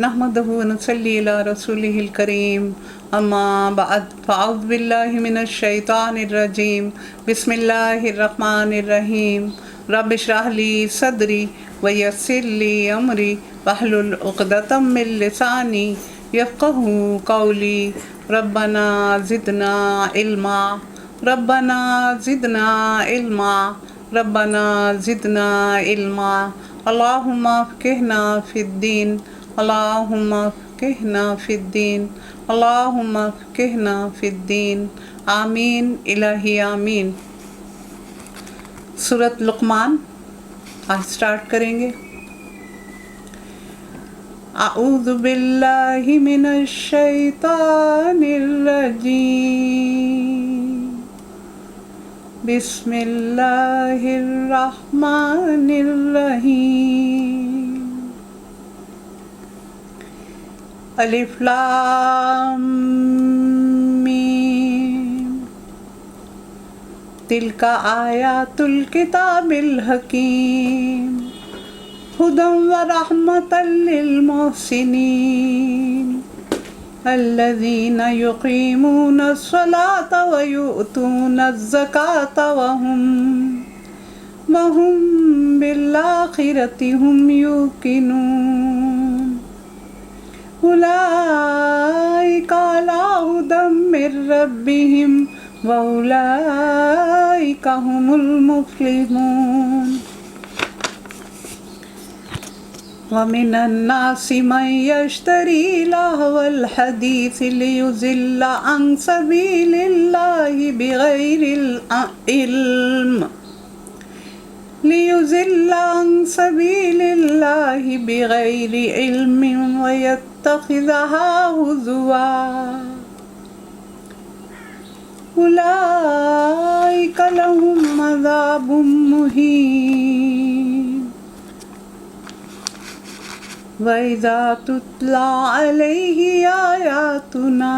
نحمده ونصلي على رسوله الكريم اما بعد فاعوذ بالله من الشيطان الرجيم بسم الله الرحمن الرحيم رب اشرح لي صدري ويسر لي امري واحلل عقدة من لساني يفقهوا قولي ربنا زدنا علما ربنا زدنا علما ربنا زدنا علما اللهم فقهنا في الدين اللهم فقهنا في الدين اللهم فقهنا في الدين آمین الہی آمین۔ سورۃ لقمان آج سٹارٹ کریں گے۔ اعوذ باللہ من الشیطان الرجیم بسم اللہ الرحمن الرحیم۔ الف لام میم تلک آیات الکتاب الحکیم ہدی ورحمۃ للمحسنین الذین یقیمون الصلاۃ ویؤتون الزکاۃ وهم بالآخرۃ هم یوقنون اولئک علی ھدی من ربہم واولئک ھم المفلحون۔ ومن الناس من یشتری لہو الحدیث لیضل عن سبیل اللہ بغیر علم ويتخذها هزوا أولئك لهم عذاب مهين۔ وإذا تتلى عليه آياتنا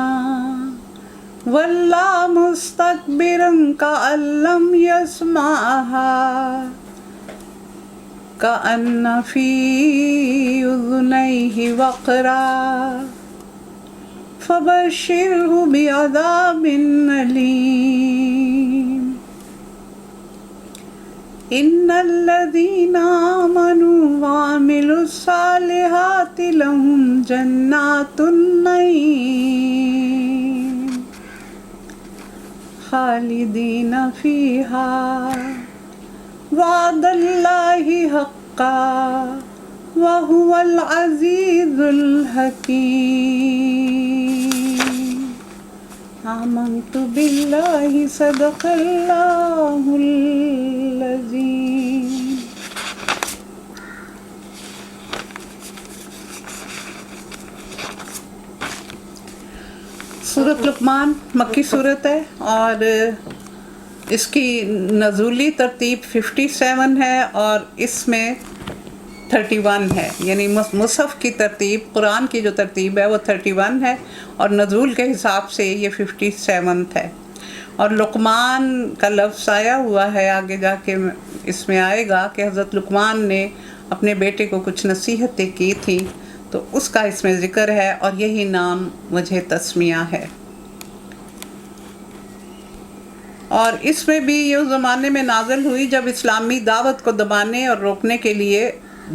وَلَّى مُسْتَكْبِرًا كَأَن لَّمْ يَسْمَعْهَا كَأَنَّ فِي أُذُنَيْهِ وَقْرًا فَبَشِّرْهُ بِعَذَابٍ أَلِيمٍ۔ إِنَّ الَّذِينَ آمَنُوا وَعَمِلُوا الصَّالِحَاتِ لَهُمْ جَنَّاتُ النَّعِيمِ خالدین فیہا وعد اللہ حقا وہو العزیز الحکیم۔ آمنت باللہ صدق اللہ العظیم۔ سورۃ لقمان مکی صورت ہے اور اس کی نزولی ترتیب 57 ہے اور اس میں 31 ہے، یعنی مصحف کی ترتیب، قرآن کی جو ترتیب ہے وہ 31 ہے اور نزول کے حساب سے یہ 57 ہے۔ اور لقمان کا لفظ آیا ہوا ہے، آگے جا کے اس میں آئے گا کہ حضرت لقمان نے اپنے بیٹے کو کچھ نصیحتیں کی تھیں، تو اس کا اس میں ذکر ہے اور یہی نام وجہ تسمیہ ہے۔ اور اس میں بھی یہ زمانے میں نازل ہوئی جب اسلامی دعوت کو دبانے اور روکنے کے لیے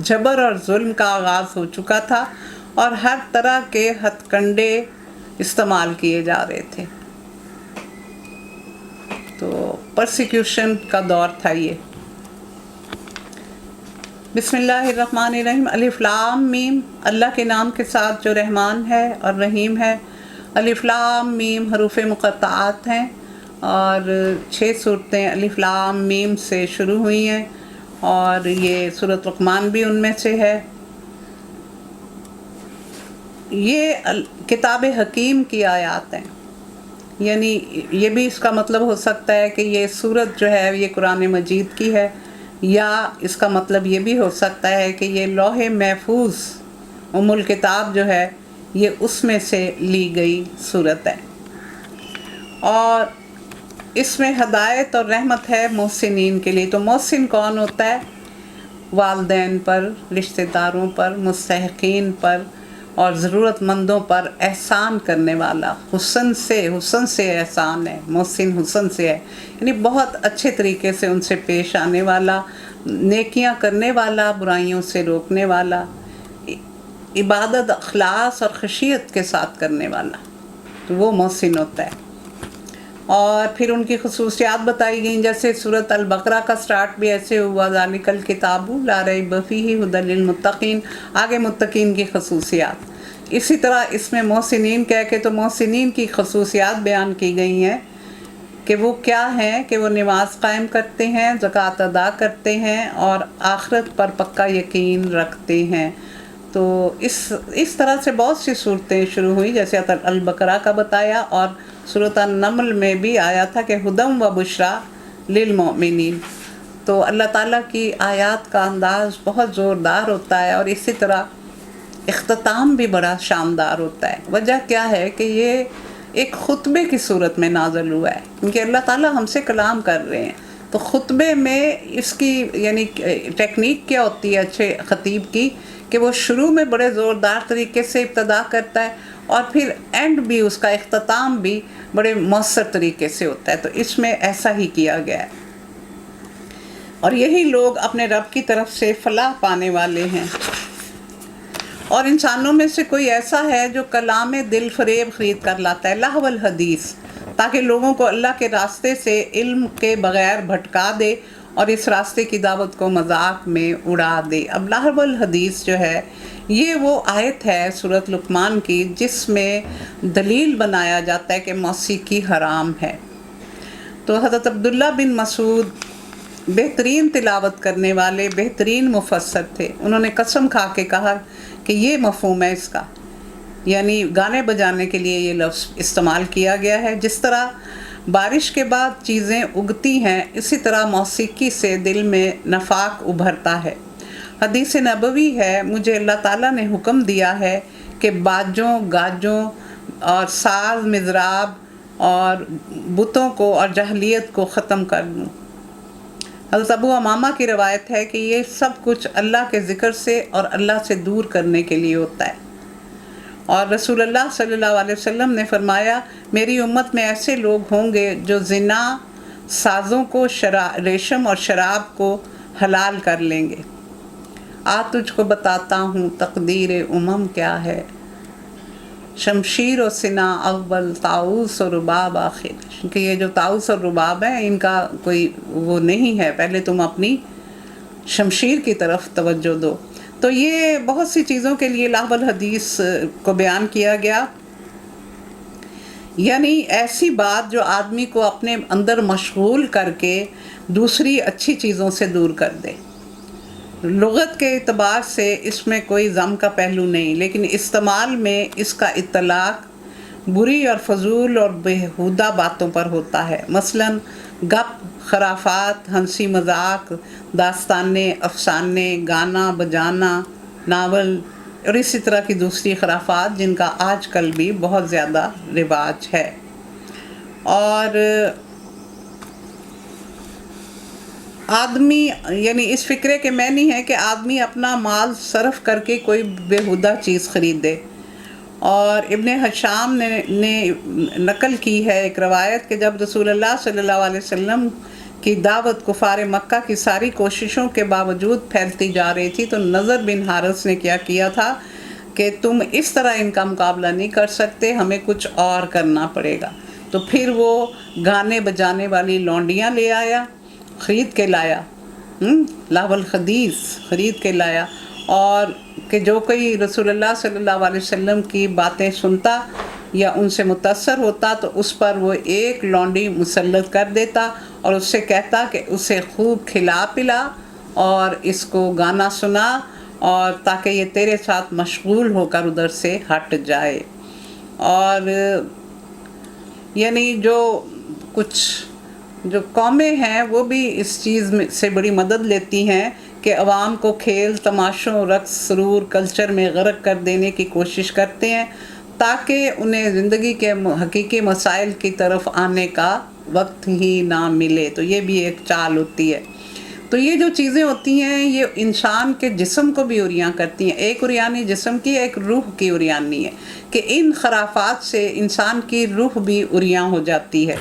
جبر اور ظلم کا آغاز ہو چکا تھا اور ہر طرح کے ہتھ کنڈے استعمال کیے جا رہے تھے، تو پرسیکیوشن کا دور تھا یہ۔ بسم اللہ الرحمن الرحیم۔ الف لام میم، اللہ کے نام کے ساتھ جو رحمان ہے اور رحیم ہے۔ الف لام میم حروف مقطعات ہیں اور 6 صورتیں الف لام میم سے شروع ہوئی ہیں اور یہ سورۃ لقمان بھی ان میں سے ہے۔ یہ کتاب حکیم کی آیات ہیں، یعنی یہ بھی اس کا مطلب ہو سکتا ہے کہ یہ سورت جو ہے یہ قرآن مجید کی ہے، یا اس کا مطلب یہ بھی ہو سکتا ہے کہ یہ لوح محفوظ ام الکتاب جو ہے یہ اس میں سے لی گئی صورت ہے۔ اور اس میں ہدایت اور رحمت ہے محسنین کے لیے۔ تو محسن کون ہوتا ہے؟ والدین پر، رشتہ داروں پر، مستحقین پر، اور ضرورت مندوں پر احسان کرنے والا، حسن سے احسان ہے، محسن حسن سے ہے، یعنی بہت اچھے طریقے سے ان سے پیش آنے والا، نیکیاں کرنے والا، برائیوں سے روکنے والا، عبادت اخلاص اور خشیت کے ساتھ کرنے والا، تو وہ محسن ہوتا ہے۔ اور پھر ان کی خصوصیات بتائی گئیں، جیسے سورۃ البقرہ کا سٹارٹ بھی ایسے ہوا، ذالک الکتاب لا ریب فیہ ھدی للمتقین، آگے متقین کی خصوصیات۔ اسی طرح اس میں محسنین کہہ کے تو محسنین کی خصوصیات بیان کی گئی ہیں کہ وہ کیا ہیں، کہ وہ نماز قائم کرتے ہیں، زکوٰۃ ادا کرتے ہیں اور آخرت پر پکا یقین رکھتے ہیں۔ تو اس طرح سے بہت سی صورتیں شروع ہوئی، جیسے البقرہ کا بتایا، اور سورۃ النمل میں بھی آیا تھا کہ ہدم و بشرا للمؤمنین۔ تو اللہ تعالیٰ کی آیات کا انداز بہت زوردار ہوتا ہے، اور اسی طرح اختتام بھی بڑا شاندار ہوتا ہے۔ وجہ کیا ہے کہ یہ ایک خطبے کی صورت میں نازل ہوا ہے، کیونکہ اللہ تعالیٰ ہم سے کلام کر رہے ہیں، تو خطبے میں اس کی یعنی ٹیکنیک کیا ہوتی ہے اچھے خطیب کی، کہ وہ شروع میں بڑے زوردار طریقے سے ابتدا کرتا ہے، اور پھر اینڈ بھی، اس کا اختتام بھی بڑے مؤثر طریقے سے ہوتا ہے۔ تو اس میں ایسا ہی کیا گیا ہے، اور یہی لوگ اپنے رب کی طرف سے فلاح پانے والے ہیں۔ اور انسانوں میں سے کوئی ایسا ہے جو کلام دل فریب خرید کر لاتا ہے، لہو الحدیث، تاکہ لوگوں کو اللہ کے راستے سے علم کے بغیر بھٹکا دے اور اس راستے کی دعوت کو مذاق میں اڑا دے۔ اب لہو الحدیث جو ہے یہ وہ آیت ہے سورۃ لقمان کی جس میں دلیل بنایا جاتا ہے کہ موسیقی حرام ہے۔ تو حضرت عبداللہ بن مسعود بہترین تلاوت کرنے والے بہترین مفسر تھے، انہوں نے قسم کھا کے کہا کہ یہ مفہوم ہے اس کا، یعنی گانے بجانے کے لیے یہ لفظ استعمال کیا گیا ہے۔ جس طرح بارش کے بعد چیزیں اگتی ہیں، اسی طرح موسیقی سے دل میں نفاق ابھرتا ہے۔ حدیث نبوی ہے، مجھے اللہ تعالیٰ نے حکم دیا ہے کہ باجوں، گاجوں اور ساز، مضراب اور بتوں کو اور جاہلیت کو ختم کر دوں۔ حضرت ابو امامہ کی روایت ہے کہ یہ سب کچھ اللہ کے ذکر سے اور اللہ سے دور کرنے کے لیے ہوتا ہے۔ اور رسول اللہ صلی اللہ علیہ وسلم نے فرمایا، میری امت میں ایسے لوگ ہوں گے جو زنا، سازوں کو، ریشم اور شراب کو حلال کر لیں گے۔ تجھ کو بتاتا ہوں تقدیر امم کیا ہے، شمشیر و سنا اول، طاؤس اور رباب آخر۔ کیونکہ یہ جو طاؤس اور رباب ہیں ان کا کوئی وہ نہیں ہے، پہلے تم اپنی شمشیر کی طرف توجہ دو۔ تو یہ بہت سی چیزوں کے لیے لہو الحدیث کو بیان کیا گیا، یعنی ایسی بات جو آدمی کو اپنے اندر مشغول کر کے دوسری اچھی چیزوں سے دور کر دے۔ لغت کے اعتبار سے اس میں کوئی ذم کا پہلو نہیں، لیکن استعمال میں اس کا اطلاق بری اور فضول اور بیہودہ باتوں پر ہوتا ہے، مثلاً گپ، خرافات، ہنسی مذاق، داستانے، افسانے، گانا بجانا، ناول اور اسی طرح کی دوسری خرافات جن کا آج کل بھی بہت زیادہ رواج ہے۔ اور آدمی یعنی اس فکرے کے معنی ہے کہ آدمی اپنا مال صرف کر کے کوئی بیہودہ چیز خریدے۔ اور ابن حشام نے نقل کی ہے ایک روایت کہ جب رسول اللہ صلی اللہ علیہ وسلم کی دعوت کفار مکہ کی ساری کوششوں کے باوجود پھیلتی جا رہی تھی، تو نضر بن حارث نے کیا تھا کہ تم اس طرح ان کا مقابلہ نہیں کر سکتے، ہمیں کچھ اور کرنا پڑے گا۔ تو پھر وہ گانے بجانے والی لونڈیاں لے آیا، خرید کے لایا، لہو الحدیث خرید کے لایا، اور کہ جو کوئی رسول اللہ صلی اللہ علیہ وسلم کی باتیں سنتا یا ان سے متاثر ہوتا تو اس پر وہ ایک لونڈی مسلط کر دیتا اور اس سے کہتا کہ اسے خوب کھلا پلا اور اس کو گانا سنا، اور تاکہ یہ تیرے ساتھ مشغول ہو کر ادھر سے ہٹ جائے۔ اور یعنی جو قومیں ہیں وہ بھی اس چیز سے بڑی مدد لیتی ہیں کہ عوام کو کھیل، تماشوں، رقص، سرور، کلچر میں غرق کر دینے کی کوشش کرتے ہیں تاکہ انہیں زندگی کے حقیقی مسائل کی طرف آنے کا وقت ہی نہ ملے۔ تو یہ بھی ایک چال ہوتی ہے۔ تو یہ جو چیزیں ہوتی ہیں یہ انسان کے جسم کو بھی عریاں کرتی ہیں. ایک عریانی جسم کی، ایک روح کی عریانی ہے کہ ان خرافات سے انسان کی روح بھی عریاں ہو جاتی ہے.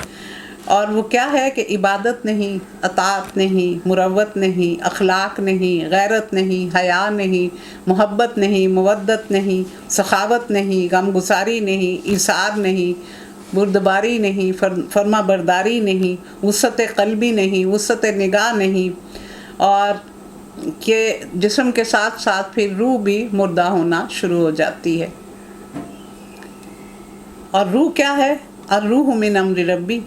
اور وہ کیا ہے کہ عبادت نہیں، اطاعت نہیں، مروت نہیں، اخلاق نہیں، غیرت نہیں، حیا نہیں، محبت نہیں، مودت نہیں، سخاوت نہیں، غمگساری نہیں، ایثار نہیں، بردباری نہیں، فرما برداری نہیں، وسعت قلبی نہیں، وسعت نگاہ نہیں، اور کہ جسم کے ساتھ ساتھ پھر روح بھی مردہ ہونا شروع ہو جاتی ہے. اور روح کیا ہے؟ الروح من امر ربی،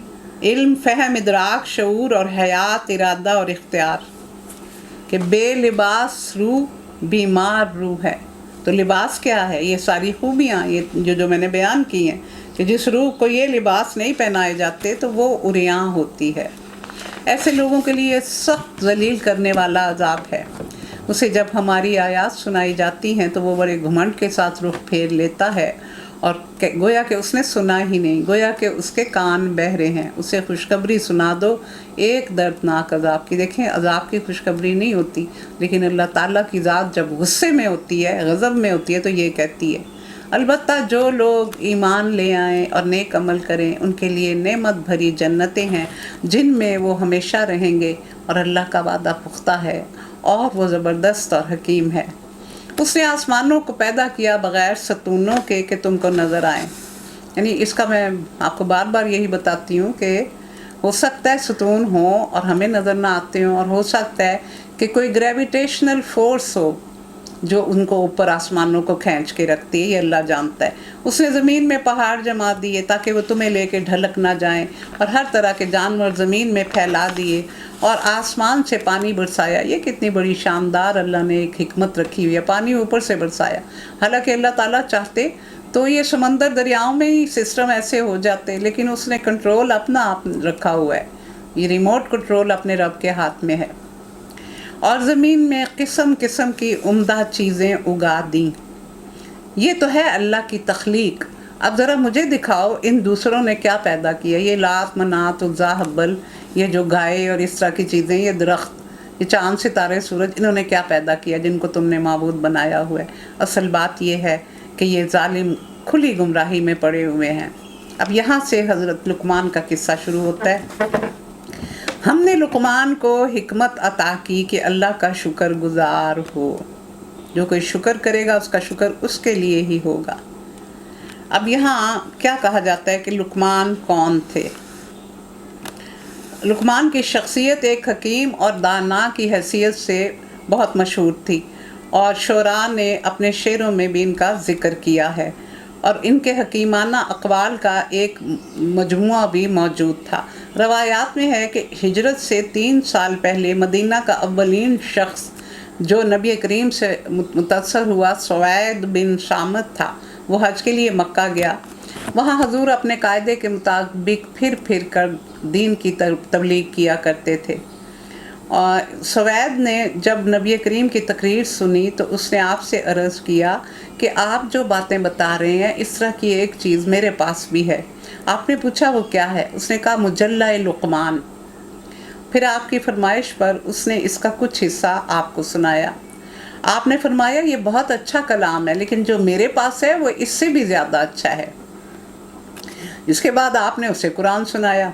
علم، فہم، ادراک، شعور اور حیات، ارادہ اور اختیار. کہ بے لباس روح بیمار روح ہے. تو لباس کیا ہے؟ یہ ساری خوبیاں یہ جو میں نے بیان کی ہیں کہ جس روح کو یہ لباس نہیں پہنائے جاتے تو وہ عریاں ہوتی ہے. ایسے لوگوں کے لیے سخت ذلیل کرنے والا عذاب ہے. اسے جب ہماری آیات سنائی جاتی ہیں تو وہ بڑے گھمنڈ کے ساتھ رخ پھیر لیتا ہے اور گویا کہ اس نے سنا ہی نہیں، گویا کہ اس کے کان بہرے ہیں. اسے خوشخبری سنا دو ایک دردناک عذاب کی. دیکھیں عذاب کی خوشخبری نہیں ہوتی، لیکن اللہ تعالیٰ کی ذات جب غصے میں ہوتی ہے، غضب میں ہوتی ہے تو یہ کہتی ہے. البتہ جو لوگ ایمان لے آئیں اور نیک عمل کریں ان کے لیے نعمت بھری جنتیں ہیں جن میں وہ ہمیشہ رہیں گے، اور اللہ کا وعدہ پختہ ہے اور وہ زبردست اور حکیم ہے. اس نے آسمانوں کو پیدا کیا بغیر ستونوں کے کہ تم کو نظر آئیں. یعنی اس کا میں آپ کو بار بار یہی بتاتی ہوں کہ ہو سکتا ہے ستون ہوں اور ہمیں نظر نہ آتے ہوں، اور ہو سکتا ہے کہ کوئی گریویٹیشنل فورس ہو جو ان کو اوپر آسمانوں کو کھینچ کے رکھتی ہے، یہ اللہ جانتا ہے. اس نے زمین میں پہاڑ جما دیے تاکہ وہ تمہیں لے کے ڈھلک نہ جائیں، اور ہر طرح کے جانور زمین میں پھیلا دیے، اور آسمان سے پانی برسایا. یہ کتنی بڑی شاندار اللہ نے ایک حکمت رکھی ہوئی ہے، پانی اوپر سے برسایا. حالانکہ اللہ تعالیٰ چاہتے تو یہ سمندر دریاؤں میں ہی سسٹم ایسے ہو جاتے، لیکن اس نے کنٹرول اپنا آپ رکھا ہوا ہے. یہ ریموٹ کنٹرول اپنے رب کے ہاتھ میں ہے. اور زمین میں قسم قسم کی عمدہ چیزیں اگا دیں. یہ تو ہے اللہ کی تخلیق. اب ذرا مجھے دکھاؤ ان دوسروں نے کیا پیدا کیا. یہ لات، منات، عزا، حبل، یہ جو گائے اور اس طرح کی چیزیں، یہ درخت، یہ چاند، ستارے، سورج، انہوں نے کیا پیدا کیا جن کو تم نے معبود بنایا ہوا ہے. اصل بات یہ ہے کہ یہ ظالم کھلی گمراہی میں پڑے ہوئے ہیں. اب یہاں سے حضرت لقمان کا قصہ شروع ہوتا ہے. ہم نے لقمان کو حکمت عطا کی کہ اللہ کا شکر گزار ہو. جو کوئی شکر کرے گا اس کا شکر اس کے لیے ہی ہوگا. اب یہاں کیا کہا جاتا ہے کہ لقمان کون تھے؟ لقمان کی شخصیت ایک حکیم اور دانا کی حیثیت سے بہت مشہور تھی، اور شعراء نے اپنے شعروں میں بھی ان کا ذکر کیا ہے، اور ان کے حکیمانہ اقوال کا ایک مجموعہ بھی موجود تھا. روایات میں ہے کہ ہجرت سے 3 سال پہلے مدینہ کا اولین شخص جو نبی کریم سے متاثر ہوا سوید بن سامت تھا. وہ حج کے لیے مکہ گیا. وہاں حضور اپنے قاعدے کے مطابق پھر پھر کر دین کی تبلیغ کیا کرتے تھے. اور سوید نے جب نبی کریم کی تقریر سنی تو اس نے آپ سے عرض کیا کہ آپ جو باتیں بتا رہے ہیں اس طرح کی ایک چیز میرے پاس بھی ہے. آپ نے پوچھا وہ کیا ہے؟ اس نے کہا مجلہ لقمان. پھر آپ کی فرمائش پر اس نے اس کا کچھ حصہ آپ کو سنایا. آپ نے فرمایا یہ بہت اچھا کلام ہے، لیکن جو میرے پاس ہے وہ اس سے بھی زیادہ اچھا ہے. اس کے بعد آپ نے اسے قرآن سنایا،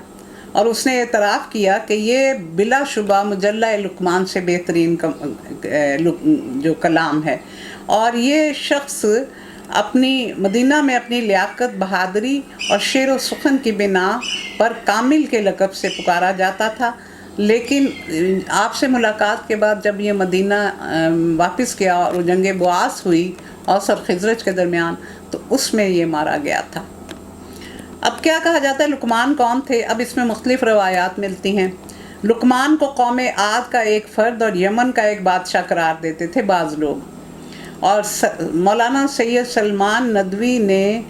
اور اس نے اعتراف کیا کہ یہ بلا شبہ مجلہ لقمان سے بہترین جو کلام ہے. اور یہ شخص اپنی مدینہ میں اپنی لیاقت، بہادری اور شعر و سخن کی بنا پر کامل کے لقب سے پکارا جاتا تھا. لیکن آپ سے ملاقات کے بعد جب یہ مدینہ واپس گیا اور جنگ بواس ہوئی اوس اور خزرج کے درمیان، تو اس میں یہ مارا گیا تھا. اب کیا کہا جاتا ہے لقمان کون تھے؟ اب اس میں مختلف روایات ملتی ہیں. لقمان کو قوم عاد کا ایک فرد اور یمن کا ایک بادشاہ قرار دیتے تھے بعض لوگ. اور مولانا سید سلمان ندوی نے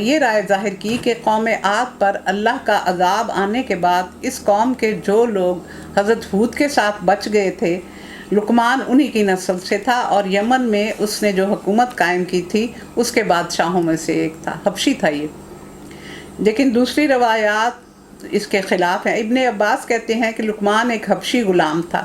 یہ رائے ظاہر کی کہ قوم عاد پر اللہ کا عذاب آنے کے بعد اس قوم کے جو لوگ حضرت ہود کے ساتھ بچ گئے تھے، لقمان انہی کی نسل سے تھا، اور یمن میں اس نے جو حکومت قائم کی تھی اس کے بادشاہوں میں سے ایک تھا، حبشی تھا یہ. لیکن دوسری روایات اس کے خلاف ہیں. ابن عباس کہتے ہیں کہ لقمان ایک حبشی غلام تھا.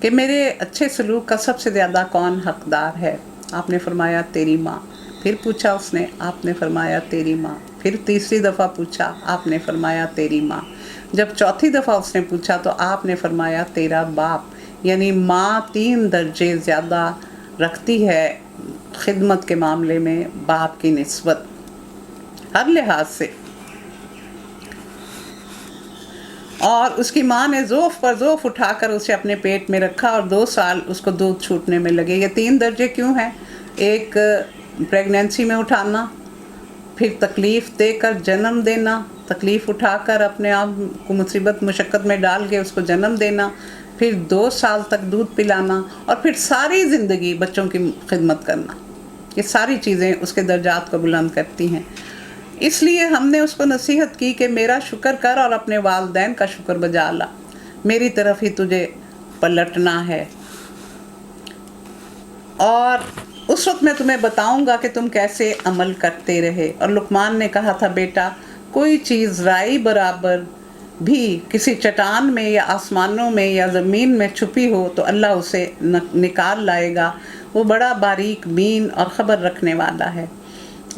کہ میرے اچھے سلوک کا سب سے زیادہ کون حقدار ہے؟ آپ نے فرمایا تیری ماں۔ پھر پوچھا اس نے، آپ نے فرمایا تیری ماں۔ پھر تیسری دفعہ پوچھا، آپ نے فرمایا تیری ماں۔ جب چوتھی دفعہ اس نے پوچھا تو آپ نے فرمایا تیرا باپ، یعنی ماں 3 درجے زیادہ رکھتی ہے خدمت کے معاملے میں باپ کی نسبت، ہر لحاظ سے۔ اور اس کی ماں نے ذوف پر ذوف اٹھا کر اسے اپنے پیٹ میں رکھا اور 2 سال اس کو دودھ چھوٹنے میں لگے۔ یہ 3 درجے کیوں ہیں؟ ایک پریگنینسی میں اٹھانا، پھر تکلیف دے کر جنم دینا، تکلیف اٹھا کر اپنے آپ کو مصیبت مشقت میں ڈال کے اس کو جنم دینا، پھر 2 سال تک دودھ پلانا، اور پھر ساری زندگی بچوں کی خدمت کرنا۔ یہ ساری چیزیں اس کے درجات کو بلند کرتی ہیں۔ اس لیے ہم نے اس کو نصیحت کی کہ میرا شکر کر اور اپنے والدین کا شکر بجا لا، میری طرف ہی تجھے پلٹنا ہے، اور اس وقت میں تمہیں بتاؤں گا کہ تم کیسے عمل کرتے رہے۔ اور لقمان نے کہا تھا بیٹا، کوئی چیز رائی برابر بھی کسی چٹان میں یا آسمانوں میں یا زمین میں چھپی ہو تو اللہ اسے نکال لائے گا، وہ بڑا باریک بین اور خبر رکھنے والا ہے۔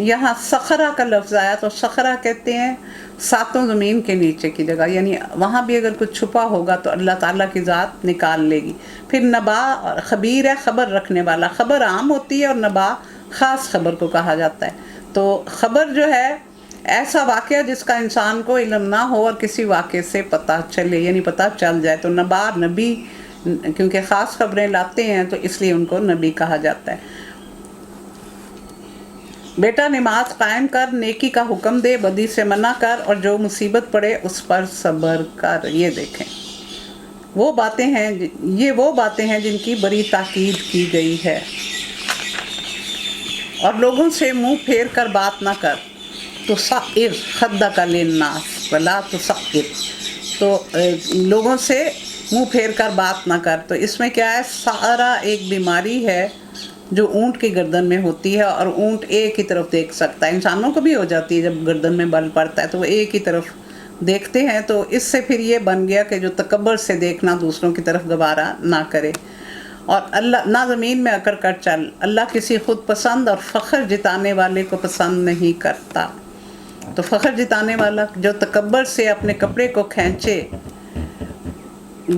یہاں صخرہ کا لفظ آیا تو صخرہ کہتے ہیں 7 زمین کے نیچے کی جگہ، یعنی وہاں بھی اگر کچھ چھپا ہوگا تو اللہ تعالیٰ کی ذات نکال لے گی۔ پھر نبا خبیر ہے، خبر رکھنے والا۔ خبر عام ہوتی ہے اور نبا خاص خبر کو کہا جاتا ہے۔ تو خبر جو ہے ایسا واقعہ جس کا انسان کو علم نہ ہو اور کسی واقعے سے پتہ چلے، یعنی پتہ چل جائے، تو نبا نبی کیونکہ خاص خبریں لاتے ہیں تو اس لیے ان کو نبی کہا جاتا ہے۔ بیٹا نماز قائم کر، نیکی کا حکم دے، بدی سے منع کر، اور جو مصیبت پڑے اس پر صبر کر۔ یہ دیکھیں وہ باتیں ہیں جن کی بڑی تاکید کی گئی ہے۔ اور لوگوں سے منہ پھیر کر بات نہ کر، تصعر خدک للناس ولا تصعر، تو لوگوں سے منہ پھیر کر بات نہ کر۔ تو اس میں کیا ہے؟ سارا ایک بیماری ہے جو اونٹ کی گردن میں ہوتی ہے، اور اونٹ ایک ہی طرف دیکھ سکتا ہے۔ انسانوں کو بھی ہو جاتی ہے جب گردن میں بل پڑتا ہے تو وہ ایک ہی طرف دیکھتے ہیں، تو اس سے پھر یہ بن گیا کہ جو تکبر سے دیکھنا دوسروں کی طرف گوارا نہ کرے۔ اور اللہ نہ زمین میں اکڑ کر چل، اللہ کسی خود پسند اور فخر جتانے والے کو پسند نہیں کرتا۔ تو فخر جتانے والا جو تکبر سے اپنے کپڑے کو کھینچے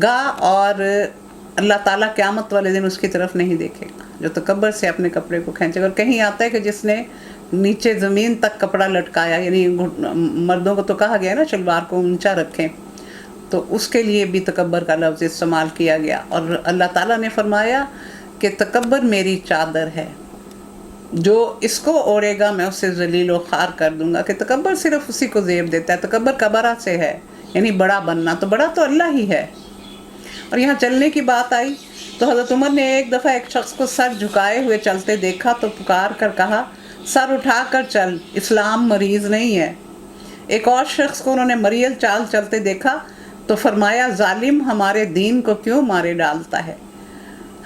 گا، اور اللہ تعالیٰ قیامت والے دن اس کی طرف نہیں دیکھے گا، جو تکبر سے اپنے کپڑے کو کھینچے گا۔ اور کہیں آتا ہے کہ جس نے نیچے زمین تک کپڑا لٹکایا، یعنی مردوں کو تو کہا گیا نا شلوار کو اونچا رکھیں، تو اس کے لیے بھی تکبر کا لفظ استعمال کیا گیا۔ اور اللہ تعالیٰ نے فرمایا کہ تکبر میری چادر ہے، جو اس کو اوڑھے گا میں اسے ذلیل و خوار کر دوں گا۔ کہ تکبر صرف اسی کو زیب دیتا ہے، تکبر کبرا سے ہے، یعنی بڑا بننا، تو بڑا تو اللہ ہی ہے۔ اور یہاں چلنے کی بات آئی تو حضرت عمر نے ایک دفعہ ایک شخص کو سر جھکائے ہوئے چلتے دیکھا تو پکار کر کہا، سر اٹھا کر چل، اسلام مریض نہیں ہے۔ ایک اور شخص کو انہوں نے مریل چال چلتے دیکھا تو فرمایا، ظالم ہمارے دین کو کیوں مارے ڈالتا ہے۔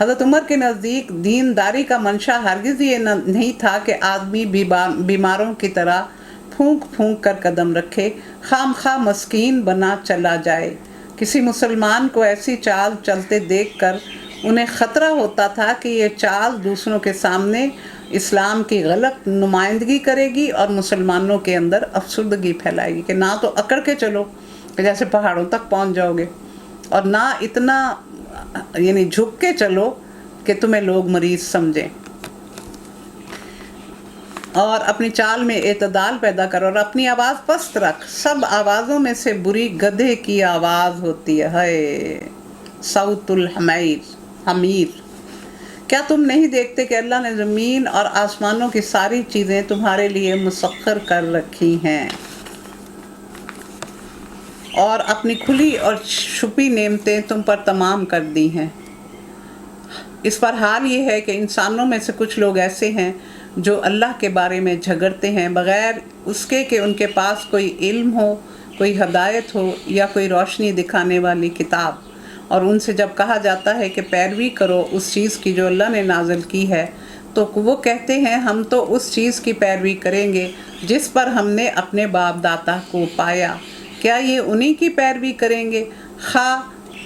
حضرت عمر کے نزدیک دینداری کا منشا ہرگز یہ نہیں تھا کہ آدمی بیماروں کی طرح پھونک پھونک کر قدم رکھے، خام خواہ مسکین بنا چلا جائے۔ کسی مسلمان کو ایسی چال چلتے دیکھ کر انہیں خطرہ ہوتا تھا کہ یہ چال دوسروں کے سامنے اسلام کی غلط نمائندگی کرے گی اور مسلمانوں کے اندر افسردگی پھیلائے گی، کہ نہ تو اکڑ کے چلو کہ جیسے پہاڑوں تک پہنچ جاؤ گے، اور نہ اتنا یعنی جھک کے چلو کہ تمہیں لوگ مریض سمجھیں۔ اور اپنی چال میں اعتدال پیدا کرو اور اپنی آواز پست رکھ۔ سب آوازوں میں سے بری گدھے کی آواز ہوتی ہے، ہائے صوت الحمیر۔ کیا تم نہیں دیکھتے کہ اللہ نے زمین اور آسمانوں کی ساری چیزیں تمہارے لیے مسخر کر رکھی ہیں، اور اپنی کھلی اور چھپی نعمتیں تم پر تمام کر دی ہیں۔ اس پر حال یہ ہے کہ انسانوں میں سے کچھ لوگ ایسے ہیں جو اللہ کے بارے میں جھگڑتے ہیں بغیر اس کے کہ ان کے پاس کوئی علم ہو، کوئی ہدایت ہو یا کوئی روشنی دکھانے والی کتاب۔ اور ان سے جب کہا جاتا ہے کہ پیروی کرو اس چیز کی جو اللہ نے نازل کی ہے، تو وہ کہتے ہیں ہم تو اس چیز کی پیروی کریں گے جس پر ہم نے اپنے باپ دادا کو پایا۔ کیا یہ انہی کی پیروی کریں گے، خواہ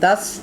10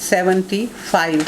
75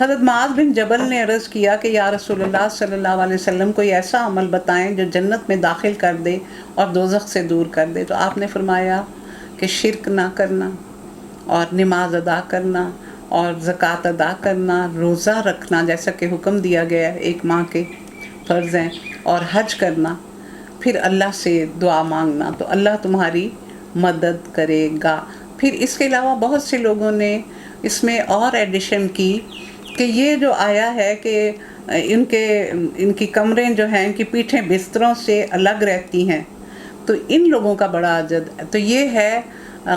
حضرت معاذ بن جبل نے عرض کیا کہ یا رسول اللہ صلی اللہ علیہ وسلم کوئی ایسا عمل بتائیں جو جنت میں داخل کر دے اور دوزخ سے دور کر دے. تو آپ نے فرمایا کہ شرک نہ کرنا اور نماز ادا کرنا اور زکوٰۃ ادا کرنا، روزہ رکھنا جیسا کہ حکم دیا گیا ہے 1 ماہ کے فرض ہیں، اور حج کرنا، پھر اللہ سے دعا مانگنا تو اللہ تمہاری مدد کرے گا. پھر اس کے علاوہ بہت سے لوگوں نے اس میں اور ایڈیشن کی کہ یہ جو آیا ہے کہ ان کی کمریں جو ہیں، ان کی پیٹھیں بستروں سے الگ رہتی ہیں، تو ان لوگوں کا بڑا اجر. تو یہ ہے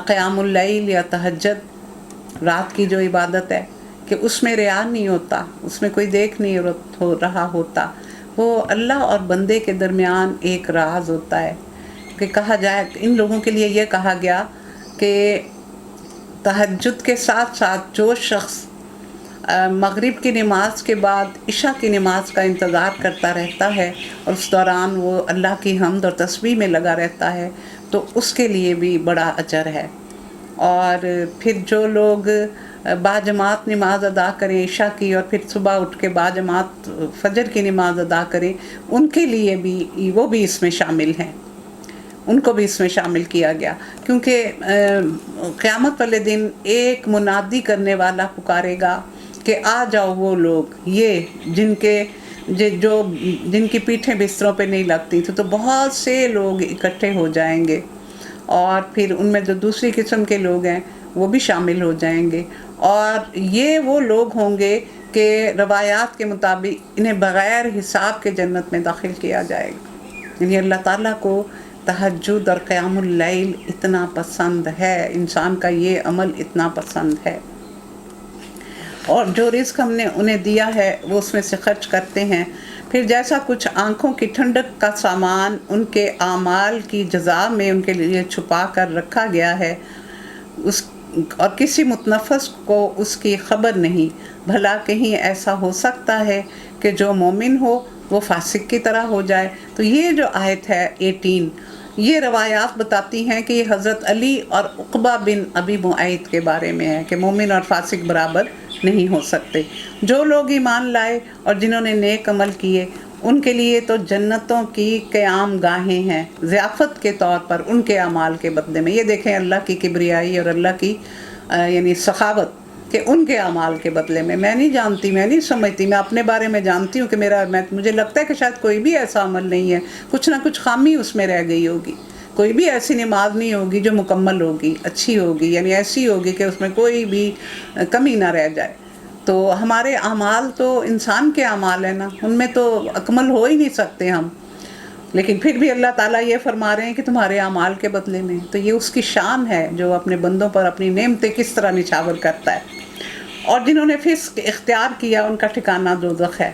قیام اللیل یا تہجد، رات کی جو عبادت ہے کہ اس میں ریا نہیں ہوتا، اس میں کوئی دیکھ نہیں ہو رہا ہوتا، وہ اللہ اور بندے کے درمیان ایک راز ہوتا ہے. کہ کہا جائے ان لوگوں کے لیے یہ کہا گیا کہ تہجد کے ساتھ ساتھ جو شخص مغرب کی نماز کے بعد عشاء کی نماز کا انتظار کرتا رہتا ہے اور اس دوران وہ اللہ کی حمد اور تسبیح میں لگا رہتا ہے تو اس کے لیے بھی بڑا اجر ہے. اور پھر جو لوگ باجماعت نماز ادا کریں عشاء کی اور پھر صبح اٹھ کے باجماعت فجر کی نماز ادا کریں، ان کے لیے بھی وہ بھی اس میں شامل ہیں، ان کو بھی اس میں شامل کیا گیا. کیونکہ قیامت والے دن ایک منادی کرنے والا پکارے گا کہ آ جاؤ وہ لوگ یہ جن کی پیٹھیں بستروں پہ نہیں لگتی تھی. تو بہت سے لوگ اکٹھے ہو جائیں گے اور پھر ان میں جو دوسری قسم کے لوگ ہیں وہ بھی شامل ہو جائیں گے. اور یہ وہ لوگ ہوں گے کہ روایات کے مطابق انہیں بغیر حساب کے جنت میں داخل کیا جائے گا. یعنی اللہ تعالیٰ کو تہجد اور قیام اللیل اتنا پسند ہے، انسان کا یہ عمل اتنا پسند ہے، اور جو رزق ہم نے انہیں دیا ہے وہ اس میں سے خرچ کرتے ہیں. پھر جیسا کچھ آنکھوں کی ٹھنڈک کا سامان ان کے اعمال کی جزا میں ان کے لیے چھپا کر رکھا گیا ہے، اور کسی متنفس کو اس کی خبر نہیں. بھلا کہیں ایسا ہو سکتا ہے کہ جو مومن ہو وہ فاسق کی طرح ہو جائے. تو یہ جو آیت ہے 18، یہ روایات بتاتی ہیں کہ یہ حضرت علی اور عقبہ بن ابی معیط کے بارے میں ہے کہ مومن اور فاسق برابر نہیں ہو سکتے. جو لوگ ایمان لائے اور جنہوں نے نیک عمل کیے ان کے لیے تو جنتوں کی قیام گاہیں ہیں ضیافت کے طور پر ان کے اعمال کے بدلے میں. یہ دیکھیں اللہ کی کبریائی اور اللہ کی یعنی سخاوت کہ ان کے اعمال کے بدلے میں. میں نہیں جانتی، میں نہیں سمجھتی، میں اپنے بارے میں جانتی ہوں کہ مجھے لگتا ہے کہ شاید کوئی بھی ایسا عمل نہیں ہے، کچھ نہ کچھ خامی اس میں رہ گئی ہوگی. کوئی بھی ایسی نماز نہیں ہوگی جو مکمل ہوگی، اچھی ہوگی، یعنی ایسی ہوگی کہ اس میں کوئی بھی کمی نہ رہ جائے. تو ہمارے اعمال تو انسان کے اعمال ہیں نا، ان میں تو اکمل ہو ہی نہیں سکتے ہم، لیکن پھر بھی اللہ تعالیٰ یہ فرما رہے ہیں کہ تمہارے اعمال کے بدلے میں. تو یہ اس کی شان ہے جو اپنے بندوں پر اپنی نعمتیں کس طرح نچھاور کرتا ہے. اور جنہوں نے فسق اختیار کیا ان کا ٹھکانہ دوزخ ہے.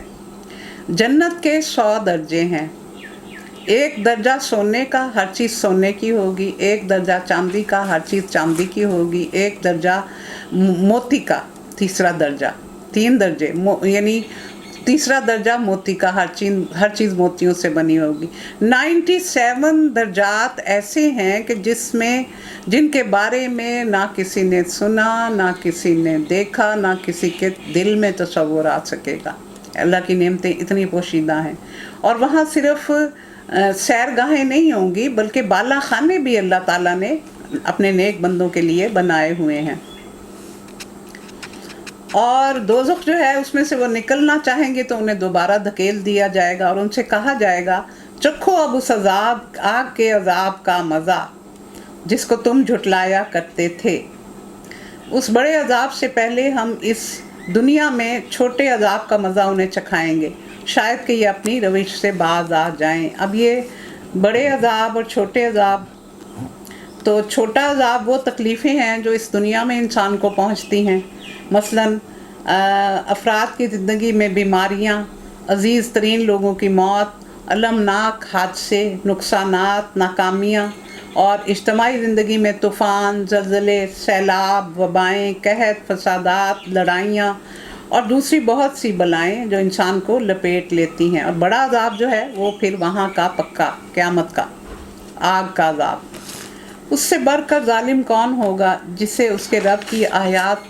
جنت کے 100 درجے ہیں. 1 درجہ سونے کا، ہر چیز سونے کی ہوگی. 1 درجہ چاندی کا، ہر چیز چاندی کی ہوگی. 1 درجہ موتی کا، تیسرا درجہ، 3 درجے، یعنی تیسرا درجہ موتی کا، ہر چیز موتیوں سے بنی ہوگی. 97 درجات ایسے ہیں کہ جن کے بارے میں نہ کسی نے سنا، نہ کسی نے دیکھا، نہ کسی کے دل میں تصور آ سکے گا. اللہ کی نعمتیں اتنی پوشیدہ ہیں. اور وہاں صرف سیرگاہیں نہیں ہوں گی بلکہ بالا خانے بھی اللہ تعالیٰ نے اپنے نیک بندوں کے لیے بنائے ہوئے ہیں. اور دوزخ جو ہے اس میں سے وہ نکلنا چاہیں گے تو انہیں دوبارہ دھکیل دیا جائے گا اور ان سے کہا جائے گا چکھو اب اس آگ کے عذاب کا مزہ جس کو تم جھٹلایا کرتے تھے. اس بڑے عذاب سے پہلے ہم اس دنیا میں چھوٹے عذاب کا مزہ انہیں چکھائیں گے، شاید کہ یہ اپنی روش سے باز آ جائیں. اب یہ بڑے عذاب اور چھوٹے عذاب، تو چھوٹا عذاب وہ تکلیفیں ہیں جو اس دنیا میں انسان کو پہنچتی ہیں، مثلا افراد کی زندگی میں بیماریاں، عزیز ترین لوگوں کی موت، المناک حادثے، نقصانات، ناکامیاں، اور اجتماعی زندگی میں طوفان، زلزلے، سیلاب، وبائیں، قحط، فسادات، لڑائیاں اور دوسری بہت سی بلائیں جو انسان کو لپیٹ لیتی ہیں. اور بڑا عذاب جو ہے وہ پھر وہاں کا پکا قیامت کا آگ کا عذاب. اس سے بڑھ کر ظالم کون ہوگا جسے اس کے رب کی آیات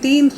3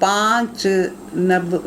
5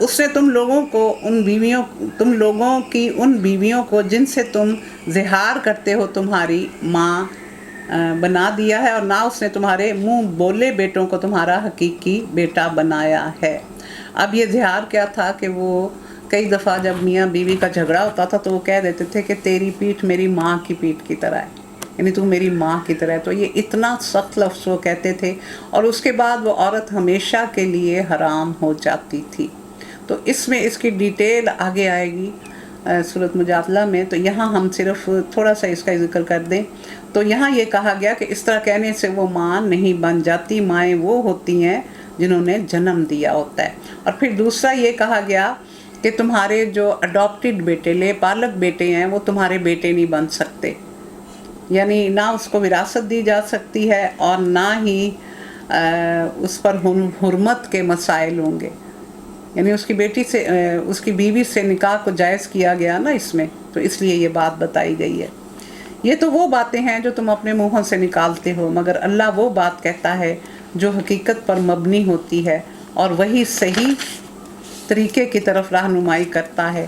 اس نے تم لوگوں کی ان بیویوں کو جن سے تم زہار کرتے ہو تمہاری ماں بنا دیا ہے، اور نہ اس نے تمہارے منہ بولے بیٹوں کو تمہارا حقیقی بیٹا بنایا ہے۔ اب یہ زہار کیا تھا کہ وہ کئی دفعہ جب میاں بیوی کا جھگڑا ہوتا تھا تو وہ کہہ دیتے تھے کہ تیری پیٹھ میری ماں کی پیٹھ کی طرح ہے، یعنی تو میری ماں کی طرح ہے۔ تو یہ اتنا سخت لفظ وہ کہتے تھے، اور اس کے بعد وہ عورت ہمیشہ کے لیے حرام ہو جاتی تھی۔ تو اس میں اس کی ڈیٹیل آگے آئے گی سورۃ مجادلہ میں، تو یہاں ہم صرف تھوڑا سا اس کا ذکر کر دیں۔ تو یہاں یہ کہا گیا کہ اس طرح کہنے سے وہ ماں نہیں بن جاتی، مائیں وہ ہوتی ہیں جنہوں نے جنم دیا ہوتا ہے۔ اور پھر دوسرا یہ کہا گیا کہ تمہارے جو اڈاپٹڈ بیٹے، لے پالک بیٹے ہیں، وہ تمہارے بیٹے نہیں بن سکتے، یعنی نہ اس کو وراثت دی جا سکتی ہے اور نہ ہی اس پر حرمت کے مسائل ہوں گے، یعنی اس کی بیٹی سے اس کی بیوی سے نکاح کو جائز کیا گیا نا اس میں، تو اس لیے یہ بات بتائی گئی ہے۔ یہ تو وہ باتیں ہیں جو تم اپنے منہوں سے نکالتے ہو، مگر اللہ وہ بات کہتا ہے جو حقیقت پر مبنی ہوتی ہے، اور وہی صحیح طریقے کی طرف رہنمائی کرتا ہے۔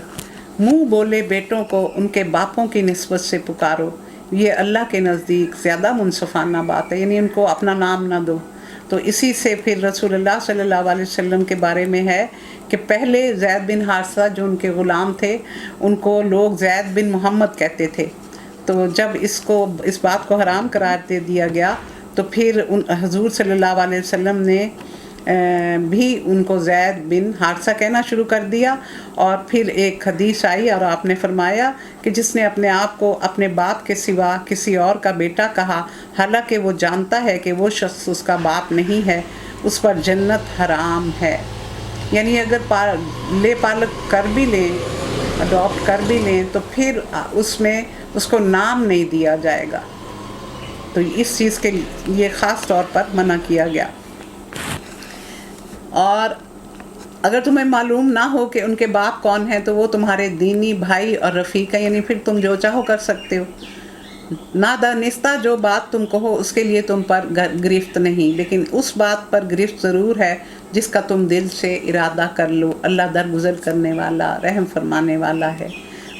منہ بولے بیٹوں کو ان کے باپوں کی نسبت سے پکارو، یہ اللہ کے نزدیک زیادہ منصفانہ بات ہے، یعنی ان کو اپنا نام نہ دو۔ تو اسی سے پھر رسول اللہ صلی اللہ علیہ وسلم کے بارے میں ہے کہ پہلے زید بن حارثہ جو ان کے غلام تھے، ان کو لوگ زید بن محمد کہتے تھے، تو جب اس بات کو حرام قرار دے دیا گیا تو پھر حضور صلی اللہ علیہ وسلم نے بھی ان کو زید بن حارثہ کہنا شروع کر دیا۔ اور پھر ایک حدیث آئی اور آپ نے فرمایا کہ جس نے اپنے آپ کو اپنے باپ کے سوا کسی اور کا بیٹا کہا، حالانکہ وہ جانتا ہے کہ وہ شخص اس کا باپ نہیں ہے، اس پر جنت حرام ہے۔ یعنی اگر لے پالک کر بھی لیں، اڈاپٹ کر بھی لیں، تو پھر اس میں اس کو نام نہیں دیا جائے گا، تو اس چیز کے لیے خاص طور پر منع کیا گیا۔ اور اگر تمہیں معلوم نہ ہو کہ ان کے باپ کون ہیں تو وہ تمہارے دینی بھائی اور رفیق ہیں، یعنی پھر تم جو چاہو کر سکتے ہو۔ نادانستہ جو بات تم کہو اس کے لیے تم پر گرفت نہیں، لیکن اس بات پر گرفت ضرور ہے جس کا تم دل سے ارادہ کر لو۔ اللہ درگزر کرنے والا، رحم فرمانے والا ہے۔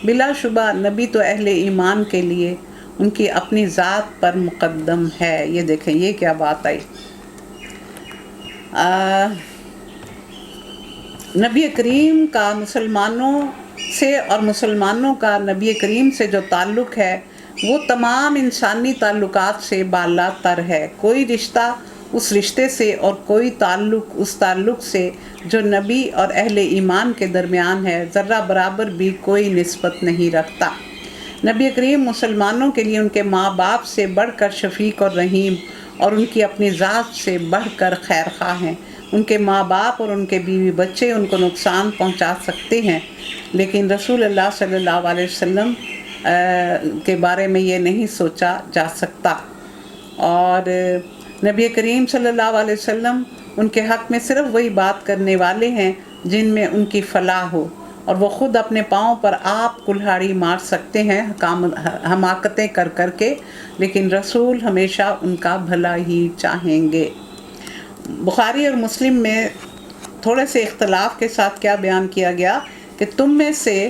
بلا شبہ نبی تو اہل ایمان کے لیے ان کی اپنی ذات پر مقدم ہے۔ یہ دیکھیں یہ کیا بات آئی۔ نبی کریم کا مسلمانوں سے اور مسلمانوں کا نبی کریم سے جو تعلق ہے وہ تمام انسانی تعلقات سے بالا تر ہے۔ کوئی رشتہ اس رشتے سے اور کوئی تعلق اس تعلق سے جو نبی اور اہل ایمان کے درمیان ہے ذرہ برابر بھی کوئی نسبت نہیں رکھتا۔ نبی کریم مسلمانوں کے لیے ان کے ماں باپ سے بڑھ کر شفیق اور رحیم، اور ان کی اپنی ذات سے بڑھ کر خیر خواہ ہیں۔ ان کے ماں باپ اور ان کے بیوی بچے ان کو نقصان پہنچا سکتے ہیں، لیکن رسول اللہ صلی اللہ علیہ وسلم کے بارے میں یہ نہیں سوچا جا سکتا۔ اور نبی کریم صلی اللہ علیہ وسلم ان کے حق میں صرف وہی بات کرنے والے ہیں جن میں ان کی فلاح ہو، اور وہ خود اپنے پاؤں پر آپ کلہاڑی مار سکتے ہیں حماقتیں کر کر کے، لیکن رسول ہمیشہ ان کا بھلا ہی چاہیں گے۔ بخاری اور مسلم میں تھوڑے سے اختلاف کے ساتھ کیا بیان کیا گیا کہ تم میں سے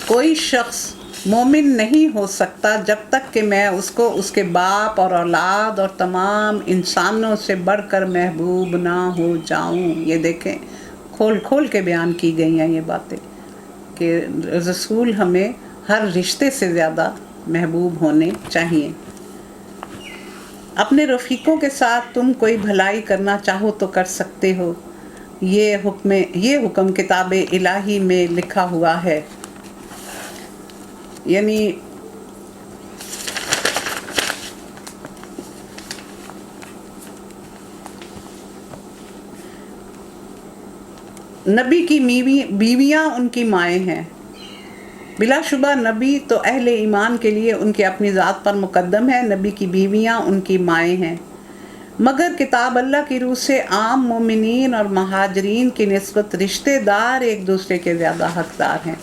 کوئی شخص مومن نہیں ہو سکتا جب تک کہ میں اس کو اس کے باپ اور اولاد اور تمام انسانوں سے بڑھ کر محبوب نہ ہو جاؤں۔ یہ دیکھیں کھول کھول کے بیان کی گئی ہیں یہ باتیں کہ رسول ہمیں ہر رشتے سے زیادہ محبوب ہونے چاہیے۔ اپنے رفیقوں کے ساتھ تم کوئی بھلائی کرنا چاہو تو کر سکتے ہو، یہ حکم کتاب الہی میں لکھا ہوا ہے۔ یعنی نبی کی بیویاں ان کی مائیں ہیں۔ بلا شبہ نبی تو اہل ایمان کے لیے ان کی اپنی ذات پر مقدم ہے، نبی کی بیویاں ان کی مائیں ہیں، مگر کتاب اللہ کی روح سے عام مومنین اور مہاجرین کی نسبت رشتہ دار ایک دوسرے کے زیادہ حقدار ہیں۔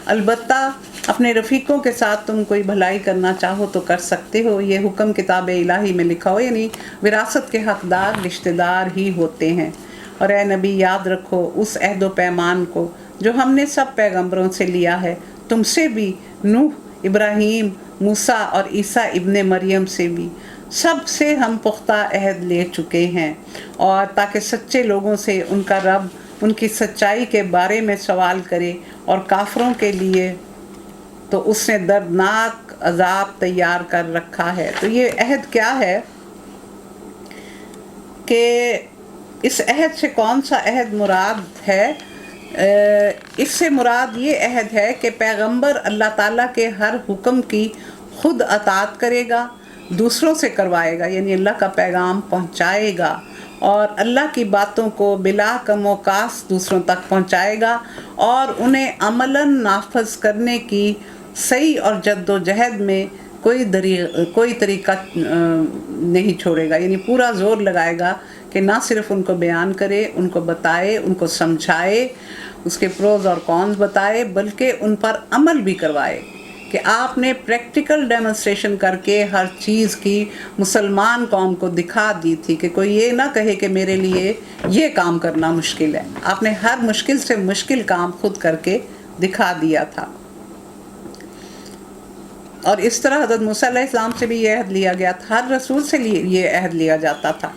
البتہ اپنے رفیقوں کے ساتھ تم کوئی بھلائی کرنا چاہو تو کر سکتے ہو، یہ حکم کتاب الہی میں لکھا ہو، یعنی وراثت کے حقدار رشتہ دار ہی ہوتے ہیں۔ اور اے نبی یاد رکھو اس عہد و پیمان کو جو ہم نے سب پیغمبروں سے لیا ہے، تم سے بھی، نوح، ابراہیم، موسیٰ اور عیسیٰ ابن مریم سے بھی، سب سے ہم پختہ عہد لے چکے ہیں، اور تاکہ سچے لوگوں سے ان کا رب ان کی سچائی کے بارے میں سوال کرے، اور کافروں کے لیے تو اس نے دردناک عذاب تیار کر رکھا ہے۔ تو یہ عہد کیا ہے کہ اس عہد سے کون سا عہد مراد ہے؟ اس سے مراد یہ عہد ہے کہ پیغمبر اللہ تعالیٰ کے ہر حکم کی خود اطاعت کرے گا، دوسروں سے کروائے گا، یعنی اللہ کا پیغام پہنچائے گا، اور اللہ کی باتوں کو بلا کم و کاست دوسروں تک پہنچائے گا، اور انہیں عملاً نافذ کرنے کی صحیح اور جد و جہد میں کوئی طریقہ نہیں چھوڑے گا، یعنی پورا زور لگائے گا کہ نہ صرف ان کو بیان کرے، ان کو بتائے، ان کو سمجھائے، اس کے پروز اور کونز بتائے، بلکہ ان پر عمل بھی کروائے کہ آپ نے پریکٹیکل ڈیمونسٹریشن کر کے ہر چیز کی مسلمان قوم کو دکھا دی تھی، کہ کوئی یہ نہ کہے کہ میرے لیے یہ کام کرنا مشکل ہے، آپ نے ہر مشکل سے مشکل کام خود کر کے دکھا دیا تھا۔ اور اس طرح حضرت موسیٰ علیہ السلام سے بھی یہ عہد لیا گیا تھا، ہر رسول سے یہ عہد لیا جاتا تھا۔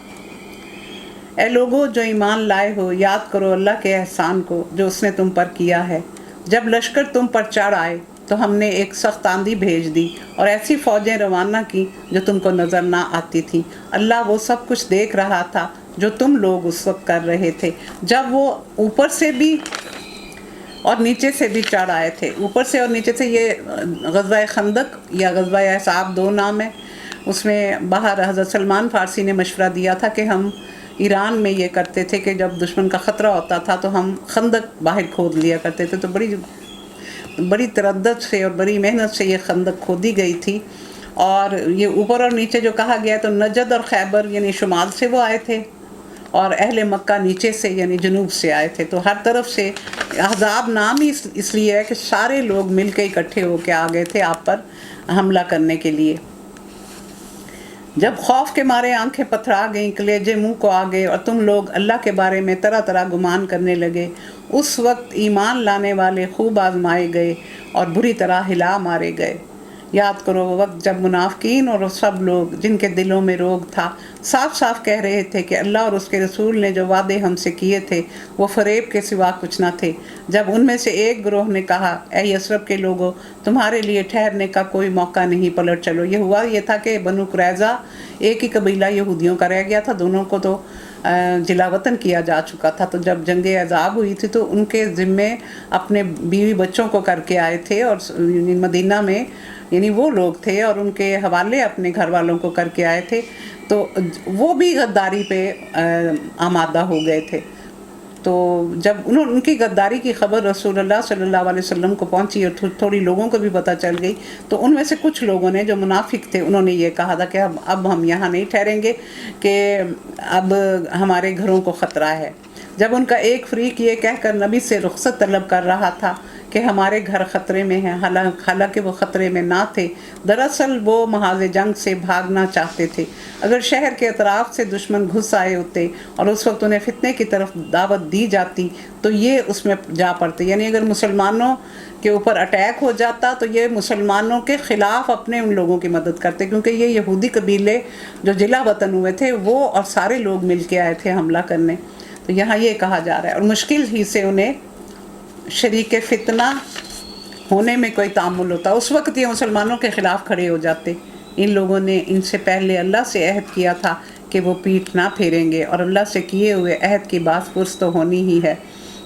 اے لوگو جو ایمان لائے ہو، یاد کرو اللہ کے احسان کو جو اس نے تم پر کیا ہے۔ جب لشکر تم پر چڑھ آئے تو ہم نے ایک سخت آندھی بھیج دی اور ایسی فوجیں روانہ کی جو تم کو نظر نہ آتی تھیں۔ اللہ وہ سب کچھ دیکھ رہا تھا جو تم لوگ اس وقت کر رہے تھے، جب وہ اوپر سے بھی اور نیچے سے بھی چڑھ آئے تھے۔ اوپر سے اور نیچے سے یہ غزوہ خندق یا غزوہ احزاب دو نام ہے۔ اس میں باہر حضرت سلمان فارسی نے مشورہ دیا تھا کہ ہم ایران میں یہ کرتے تھے کہ جب دشمن کا خطرہ ہوتا تھا تو ہم خندق باہر کھود لیا کرتے تھے، تو بڑی تردد سے اور بڑی محنت سے یہ خندق کھودی گئی تھی۔ اور یہ اوپر اور نیچے جو کہا گیا تو نجد اور خیبر یعنی شمال سے وہ آئے تھے، اور اہل مکہ نیچے سے یعنی جنوب سے آئے تھے۔ تو ہر طرف سے احزاب نام ہی اس لیے ہے کہ سارے لوگ مل کے اکٹھے ہو کے آ گئے تھے آپ پر حملہ کرنے کے لیے۔ جب خوف کے مارے آنکھیں پتھرا گئیں، کلیجے منہ کو آ گئے، اور تم لوگ اللہ کے بارے میں طرح طرح گمان کرنے لگے، اس وقت ایمان لانے والے خوب آزمائے گئے اور بری طرح ہلا مارے گئے۔ یاد کرو وہ وقت جب منافقین اور سب لوگ جن کے دلوں میں روگ تھا صاف صاف کہہ رہے تھے کہ اللہ اور اس کے رسول نے جو وعدے ہم سے کیے تھے وہ فریب کے سوا کچھ نہ تھے۔ جب ان میں سے ایک گروہ نے کہا، اے یثرب کے لوگوں، تمہارے لیے ٹھہرنے کا کوئی موقع نہیں، پلٹ چلو۔ یہ ہوا یہ تھا کہ بنو قریظہ ایک ہی قبیلہ یہودیوں کا رہ گیا تھا، دونوں کو تو جلا وطن کیا جا چکا تھا۔ تو جب جنگ احزاب ہوئی تھی تو ان کے ذمے اپنے بیوی بچوں کو کر کے آئے تھے، اور مدینہ میں یعنی وہ لوگ تھے اور ان کے حوالے اپنے گھر والوں کو کر کے آئے تھے، تو وہ بھی غداری پہ آمادہ ہو گئے تھے۔ تو جب ان کی غداری کی خبر رسول اللہ صلی اللہ علیہ وسلم کو پہنچی اور تھوڑی لوگوں کو بھی پتہ چل گئی، تو ان میں سے کچھ لوگوں نے جو منافق تھے انہوں نے یہ کہا تھا کہ اب ہم یہاں نہیں ٹھہریں گے، کہ اب ہمارے گھروں کو خطرہ ہے۔ جب ان کا ایک فریق یہ کہہ کر نبی سے رخصت طلب کر رہا تھا کہ ہمارے گھر خطرے میں ہیں، حالانکہ وہ خطرے میں نہ تھے، دراصل وہ محاذ جنگ سے بھاگنا چاہتے تھے۔ اگر شہر کے اطراف سے دشمن گھس آئے ہوتے اور اس وقت انہیں فتنے کی طرف دعوت دی جاتی تو یہ اس میں جا پڑتے، یعنی اگر مسلمانوں کے اوپر اٹیک ہو جاتا تو یہ مسلمانوں کے خلاف اپنے ان لوگوں کی مدد کرتے، کیونکہ یہ یہودی قبیلے جو جلا وطن ہوئے تھے وہ اور سارے لوگ مل کے آئے تھے حملہ کرنے۔ تو یہاں یہ کہا جا رہا ہے، اور مشکل ہی سے انہیں شریک فتنہ ہونے میں کوئی تعامل ہوتا، اس وقت یہ مسلمانوں کے خلاف کھڑے ہو جاتے۔ ان لوگوں نے ان سے پہلے اللہ سے عہد کیا تھا کہ وہ پیٹھ نہ پھیریں گے، اور اللہ سے کیے ہوئے عہد کی بات پرس تو ہونی ہی ہے،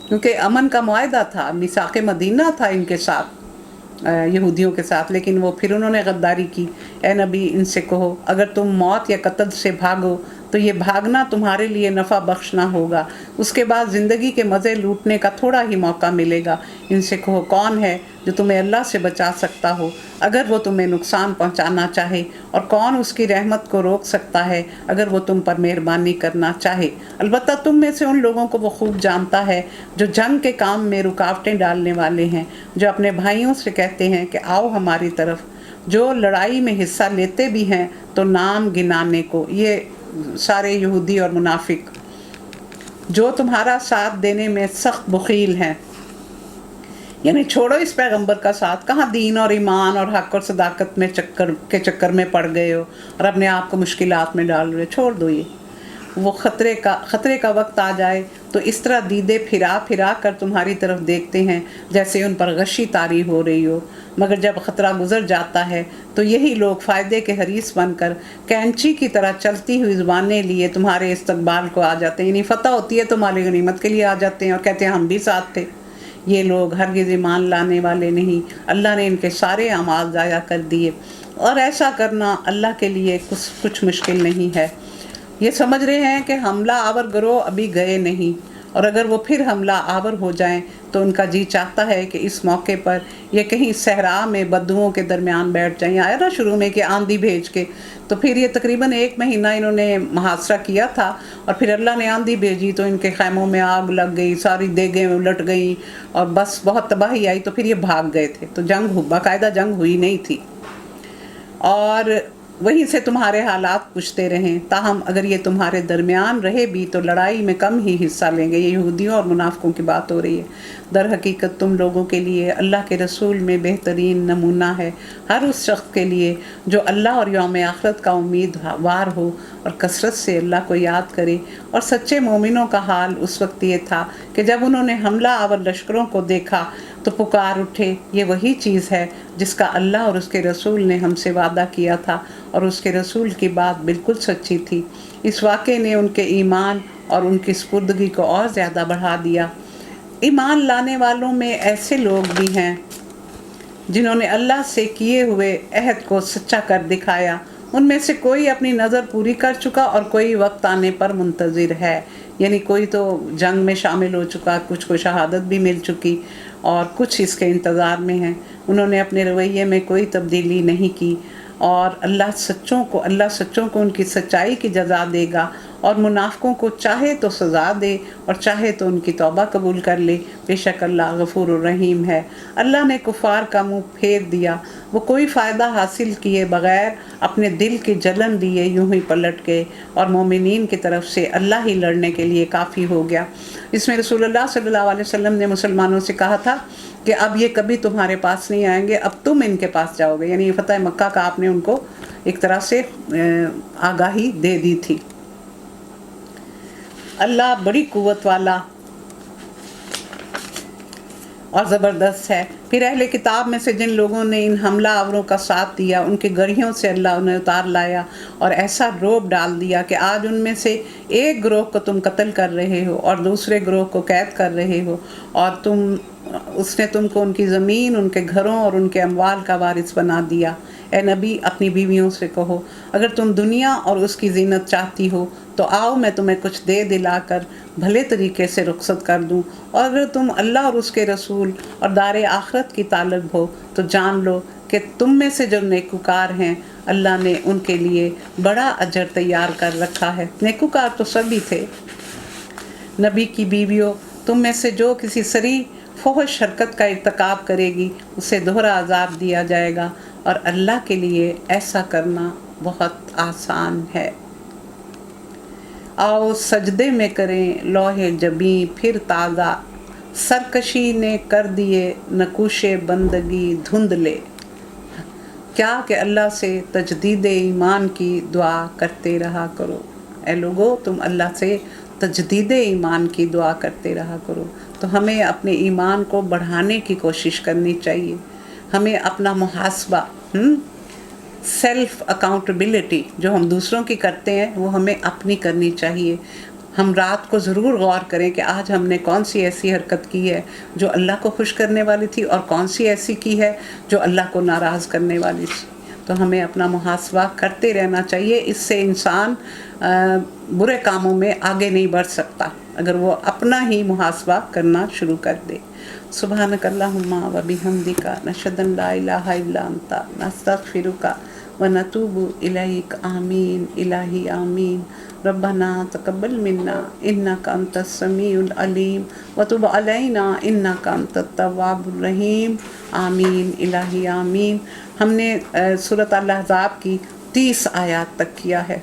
کیونکہ امن کا معاہدہ تھا، میثاق مدینہ تھا ان کے ساتھ، یہودیوں کے ساتھ، لیکن وہ پھر انہوں نے غداری کی۔ اے نبی ان سے کہو، اگر تم موت یا قتل سے بھاگو تو یہ بھاگنا تمہارے لیے نفع بخش نہ ہوگا، اس کے بعد زندگی کے مزے لوٹنے کا تھوڑا ہی موقع ملے گا۔ ان سے کہو، کون ہے جو تمہیں اللہ سے بچا سکتا ہو اگر وہ تمہیں نقصان پہنچانا چاہے، اور کون اس کی رحمت کو روک سکتا ہے اگر وہ تم پر مہربانی کرنا چاہے۔ البتہ تم میں سے ان لوگوں کو وہ خوب جانتا ہے جو جنگ کے کام میں رکاوٹیں ڈالنے والے ہیں، جو اپنے بھائیوں سے کہتے ہیں کہ آؤ ہماری طرف، جو لڑائی میں حصہ لیتے بھی ہیں تو نام گنانے کو۔ یہ سارے یہودی اور منافق جو تمہارا ساتھ دینے میں سخت بخیل ہیں. یعنی چھوڑو اس پیغمبر کا ساتھ، کہاں دین اور ایمان اور حق اور صداقت میں چکر میں پڑ گئے ہو اور اپنے آپ کو مشکلات میں ڈال رہے. چھوڑ دو یہ. وہ خطرے کا وقت آ جائے تو اس طرح دیدے پھرا کر تمہاری طرف دیکھتے ہیں جیسے ان پر غشی طاری ہو رہی ہو، مگر جب خطرہ گزر جاتا ہے تو یہی لوگ فائدے کے حریص بن کر کینچی کی طرح چلتی ہوئی زبانیں لیے تمہارے استقبال کو آ جاتے ہیں. یعنی فتح ہوتی ہے تو مال غنیمت کے لیے آ جاتے ہیں اور کہتے ہیں ہم بھی ساتھ تھے. یہ لوگ ہرگز ایمان لانے والے نہیں، اللہ نے ان کے سارے اعمال ضائع کر دیے، اور ایسا کرنا اللہ کے لیے کچھ مشکل نہیں ہے. یہ سمجھ رہے ہیں کہ حملہ آور گروہ ابھی گئے نہیں، اور اگر وہ پھر حملہ آور ہو جائیں تو ان کا جی چاہتا ہے کہ اس موقع پر یہ کہیں صحرا میں بدوؤں کے درمیان بیٹھ جائیں. آیا نا شروع میں کہ آندھی بھیج کے، تو پھر یہ تقریباً 1 مہینہ انہوں نے محاصرہ کیا تھا، اور پھر اللہ نے آندھی بھیجی تو ان کے خیموں میں آگ لگ گئی، ساری دیگیں الٹ گئیں اور بس بہت تباہی آئی. تو پھر یہ بھاگ گئے تھے. تو باقاعدہ جنگ ہوئی نہیں تھی، اور وہیں سے تمہارے حالات پوچھتے رہیں. تاہم اگر یہ تمہارے درمیان رہے بھی تو لڑائی میں کم ہی حصہ لیں گے. یہ یہودیوں اور منافقوں کی بات ہو رہی ہے. در حقیقت تم لوگوں کے لیے اللہ کے رسول میں بہترین نمونہ ہے ہر اس شخص کے لیے جو اللہ اور یوم آخرت کا امیدوار ہو اور کثرت سے اللہ کو یاد کرے. اور سچے مومنوں کا حال اس وقت یہ تھا کہ جب انہوں نے حملہ آور لشکروں کو دیکھا تو پکار اٹھے، یہ وہی چیز ہے جس کا اللہ اور اس کے رسول نے ہم سے وعدہ کیا تھا، اور اس کے رسول کی بات بالکل سچی تھی. اس واقعے نے ان کے ایمان اور ان کی سپردگی کو اور زیادہ بڑھا دیا. ایمان لانے والوں میں ایسے لوگ بھی ہیں جنہوں نے اللہ سے کیے ہوئے عہد کو سچا کر دکھایا. ان میں سے کوئی اپنی نظر پوری کر چکا اور کوئی وقت آنے پر منتظر ہے. یعنی کوئی تو جنگ میں شامل ہو چکا، کچھ کو شہادت بھی مل چکی، اور کچھ اس کے انتظار میں ہیں. انہوں نے اپنے رویے میں کوئی تبدیلی نہیں کی، اور اللہ سچوں کو ان کی سچائی کی جزا دے گا، اور منافقوں کو چاہے تو سزا دے اور چاہے تو ان کی توبہ قبول کر لے. بے شک اللہ غفور الرحیم ہے. اللہ نے کفار کا منہ پھیر دیا، وہ کوئی فائدہ حاصل کیے بغیر اپنے دل کی جلن لیے یوں ہی پلٹ گئے، اور مومنین کی طرف سے اللہ ہی لڑنے کے لیے کافی ہو گیا. اس میں رسول اللہ صلی اللہ علیہ وسلم نے مسلمانوں سے کہا تھا کہ اب یہ کبھی تمہارے پاس نہیں آئیں گے، اب تم ان کے پاس جاؤ گے. یعنی فتح مکہ کا آپ نے ان کو ایک طرح سے آگاہی دے دی تھی. اللہ بڑی قوت والا اور زبردست ہے. پھر اہل کتاب میں سے جن لوگوں نے ان حملہ آوروں کا ساتھ دیا، ان کی گڑھیوں سے اللہ انہیں اتار لایا اور ایسا روب ڈال دیا کہ آج ان میں سے ایک گروہ کو تم قتل کر رہے ہو اور دوسرے گروہ کو قید کر رہے ہو، اور اس نے تم کو ان کی زمین، ان کے گھروں اور ان کے اموال کا وارث بنا دیا. اے نبی اپنی بیویوں سے کہو، اگر تم دنیا اور اس کی زینت چاہتی ہو تو آؤ میں تمہیں کچھ دے دلا کر بھلے طریقے سے رخصت کر دوں، اور اگر تم اللہ اور اس کے رسول اور دار آخرت کی طالب ہو تو جان لو کہ تم میں سے جو نیکوکار ہیں اللہ نے ان کے لیے بڑا اجر تیار کر رکھا ہے. نیکوکار تو سبھی تھے. نبی کی بیویوں، تم میں سے جو کسی صریح فحش حرکت کا ارتکاب کرے گی اسے دوہرا عذاب دیا جائے گا، اور اللہ کے لیے ایسا کرنا بہت آسان ہے. آؤ سجدے میں کریں لوح جبیں پھر تازہ، سرکشی نے کر دیے نقوش بندگی دھندلے. کیا کہ اللہ سے تجدید ایمان کی دعا کرتے رہا کرو. اے لوگو تم اللہ سے تجدید ایمان کی دعا کرتے رہا کرو. تو ہمیں اپنے ایمان کو بڑھانے کی کوشش کرنی چاہیے. ہمیں اپنا محاسبہ، سیلف اکاؤنٹیبلٹی جو ہم دوسروں کی کرتے ہیں وہ ہمیں اپنی کرنی چاہیے. ہم رات کو ضرور غور کریں کہ آج ہم نے کون سی ایسی حرکت کی ہے جو اللہ کو خوش کرنے والی تھی، اور کون سی ایسی کی ہے جو اللہ کو ناراض کرنے والی تھی. تو ہمیں اپنا محاسبہ کرتے رہنا چاہیے. اس سے انسان برے کاموں میں آگے نہیں بڑھ سکتا اگر وہ اپنا ہی محاسبہ کرنا شروع کر دے. سبحانک اللہم و بحمدک نشہد ان لا الہ الا انت نستغفرک ونتوب الیک. آمین الہی آمین. ربنا تقبل منا انک انت السمیع العلیم وتب علینا انک انت التواب الرحیم. آمین الہی آمین. ہم نے سورۃ الاحزاب کی 30 آیات تک کیا ہے.